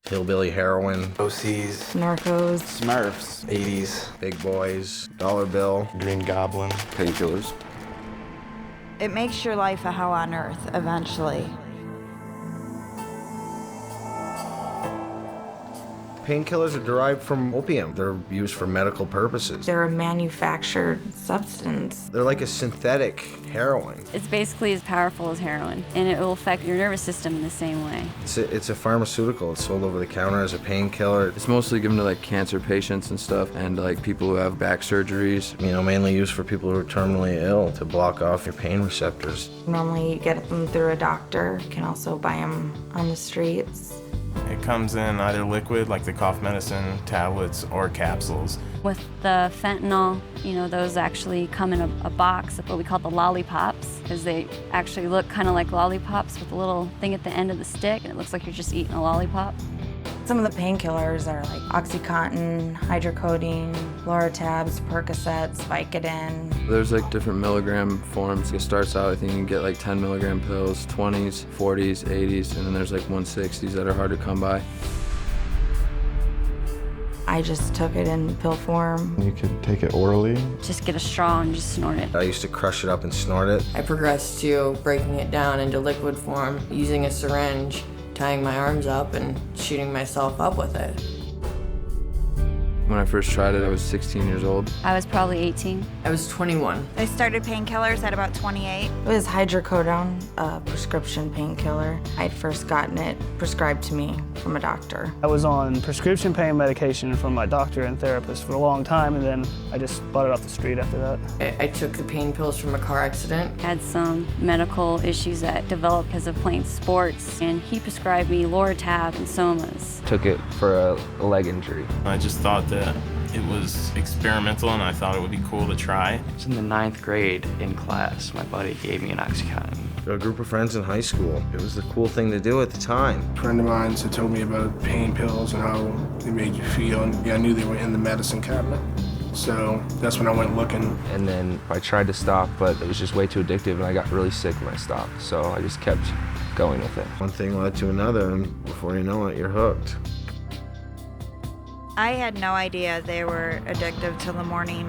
hillbilly heroin, OCs, Narcos, Smurfs, 80s, big boys, dollar bill, Green Goblin, painkillers. it makes your life a hell on earth eventually. Painkillers are derived from opium. They're used for medical purposes. They're a manufactured substance. They're like a synthetic heroin. It's basically as powerful as heroin, and it will affect your nervous system in the same way. It's a pharmaceutical. It's sold over the counter as a painkiller. It's mostly given to like cancer patients and stuff, and like people who have back surgeries. Mainly used for people who are terminally ill to block off your pain receptors. Normally you get them through a doctor. You can also buy them on the streets. It comes in either liquid, like the cough medicine, tablets, or capsules. With the fentanyl, those actually come in a box of what we call the lollipops, because they actually look kind of like lollipops with a little thing at the end of the stick, and it looks like you're just eating a lollipop. Some of the painkillers are like OxyContin, hydrocodone, Loratabs, Percocets, Vicodin. There's like different milligram forms. It starts out, I think you can get like 10 milligram pills, 20s, 40s, 80s, and then there's like 160s that are hard to come by. I just took it in pill form. You could take it orally. Just get a straw and just snort it. I used to crush it up and snort it. I progressed to breaking it down into liquid form, using a syringe, tying my arms up and shooting myself up with it. When I first tried it, I was 16 years old. I was probably 18. I was 21. I started painkillers at about 28. It was hydrocodone, a prescription painkiller. I'd first gotten it prescribed to me from a doctor. I was on prescription pain medication from my doctor and therapist for a long time, and then I just bought it off the street after that. I took the pain pills from a car accident. Had some medical issues that developed because of playing sports, and he prescribed me Loratab and Somas. Took it for a leg injury. I just thought that it was experimental, and I thought it would be cool to try. It was in the 9th grade in class. My buddy gave me an OxyContin. A group of friends in high school. It was the cool thing to do at the time. A friend of mine had told me about pain pills and how they made you feel, and I knew they were in the medicine cabinet. So that's when I went looking. And then I tried to stop, but it was just way too addictive, and I got really sick when I stopped. So I just kept going with it. One thing led to another, and before you know it, you're hooked. I had no idea they were addictive till the morning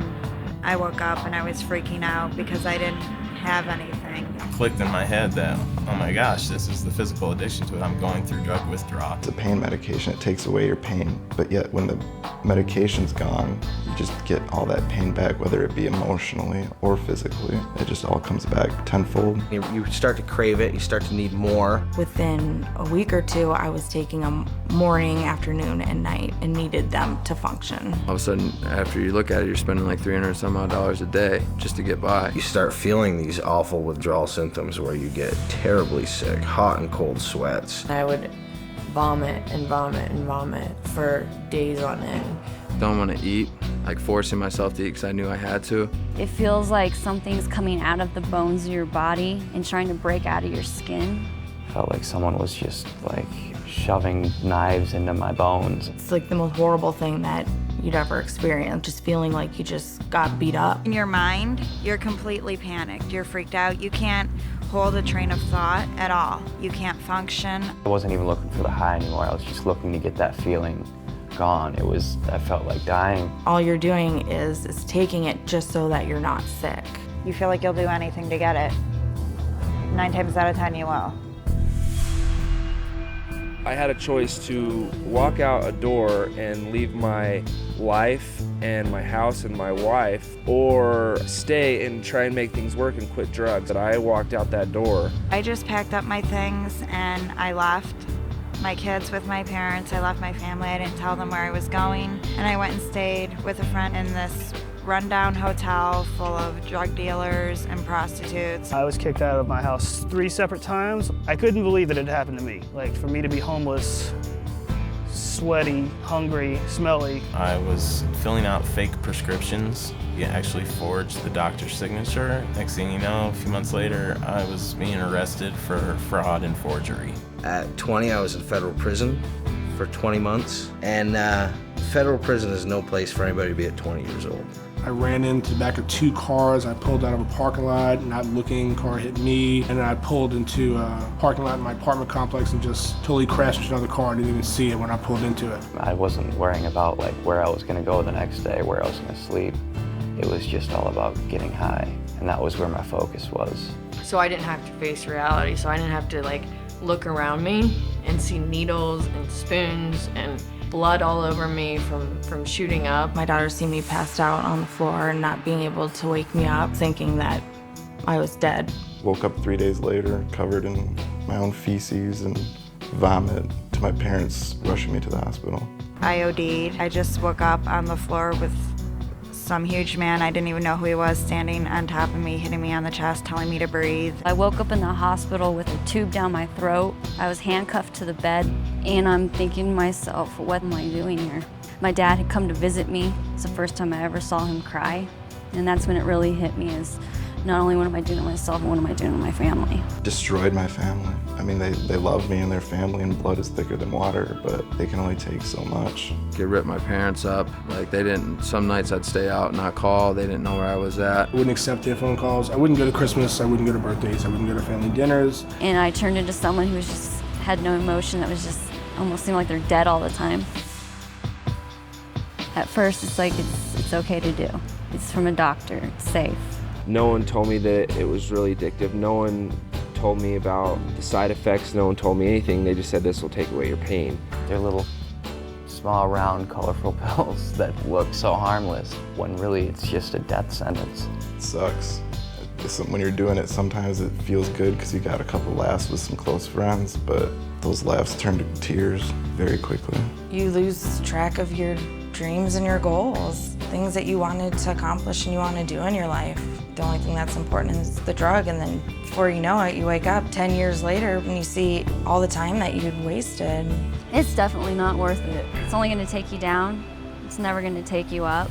I woke up and I was freaking out because I didn't have anything. It clicked in my head that, oh my gosh, this is the physical addiction to it. I'm going through drug withdrawal. It's a pain medication. It takes away your pain, but yet when the medication's gone, you just get all that pain back, whether it be emotionally or physically. It just all comes back tenfold. You start to crave it, you start to need more. Within a week or two, I was taking them morning, afternoon, and night and needed them to function. All of a sudden, after you look at it, you're spending like $300 some odd a day just to get by. You start feeling these awful withdrawal symptoms where you get terribly sick, hot and cold sweats. I would vomit and vomit and vomit for days on end. Don't want to eat, like forcing myself to eat because I knew I had to. It feels like something's coming out of the bones of your body and trying to break out of your skin. Felt like someone was just like shoving knives into my bones. It's like the most horrible thing that you'd ever experience, just feeling like you just got beat up. In your mind, you're completely panicked, you're freaked out, you can't hold a train of thought at all. You can't function. I wasn't even looking for the high anymore. I was just looking to get that feeling gone. I felt like dying. All you're doing is taking it just so that you're not sick. You feel like you'll do anything to get it. 9 times out of 10 you will. I had a choice to walk out a door and leave my life and my house and my wife, or stay and try and make things work and quit drugs. And I walked out that door. I just packed up my things and I left my kids with my parents. I left my family. I didn't tell them where I was going. And I went and stayed with a friend in this rundown hotel full of drug dealers and prostitutes. I was kicked out of my house 3 separate times. I couldn't believe that it happened to me. Like, for me to be homeless, sweaty, hungry, smelly. I was filling out fake prescriptions. You actually forged the doctor's signature. Next thing you know, a few months later, I was being arrested for fraud and forgery. At 20, I was in federal prison for 20 months. And federal prison is no place for anybody to be at 20 years old. I ran into the back of 2 cars. I pulled out of a parking lot, not looking, car hit me, and then I pulled into a parking lot in my apartment complex and just totally crashed into another car. I didn't even see it when I pulled into it. I wasn't worrying about like where I was gonna go the next day, where I was gonna sleep. It was just all about getting high, and that was where my focus was. So I didn't have to face reality, so I didn't have to like look around me and see needles and spoons and blood all over me from shooting up. My daughter seen me passed out on the floor and not being able to wake me up, thinking that I was dead. Woke up 3 days later, covered in my own feces and vomit, to my parents rushing me to the hospital. I OD'd. I just woke up on the floor with some huge man, I didn't even know who he was, standing on top of me, hitting me on the chest, telling me to breathe. I woke up in the hospital with a tube down my throat. I was handcuffed to the bed, and I'm thinking to myself, what am I doing here? My dad had come to visit me. It's the first time I ever saw him cry, and that's when it really hit me, is not only what am I doing to myself, but what am I doing to my family? Destroyed my family. I mean, they love me and their family, and blood is thicker than water, but they can only take so much. It ripped my parents up. Like, they didn't, some nights I'd stay out and not call. They didn't know where I was at. I wouldn't accept their phone calls. I wouldn't go to Christmas. I wouldn't go to birthdays. I wouldn't go to family dinners. And I turned into someone who was just had no emotion, that was just almost seemed like they're dead all the time. At first, it's like it's okay to do. It's from a doctor, it's safe. No one told me that it was really addictive. No one told me about the side effects. No one told me anything. They just said this will take away your pain. They're little, small, round, colorful pills that look so harmless, when really it's just a death sentence. It sucks. When you're doing it, sometimes it feels good because you got a couple laughs with some close friends, but those laughs turn to tears very quickly. You lose track of your dreams and your goals, things that you wanted to accomplish and you want to do in your life. The only thing that's important is the drug, and then before you know it, you wake up 10 years later and you see all the time that you'd wasted. It's definitely not worth it. It's only going to take you down. It's never going to take you up.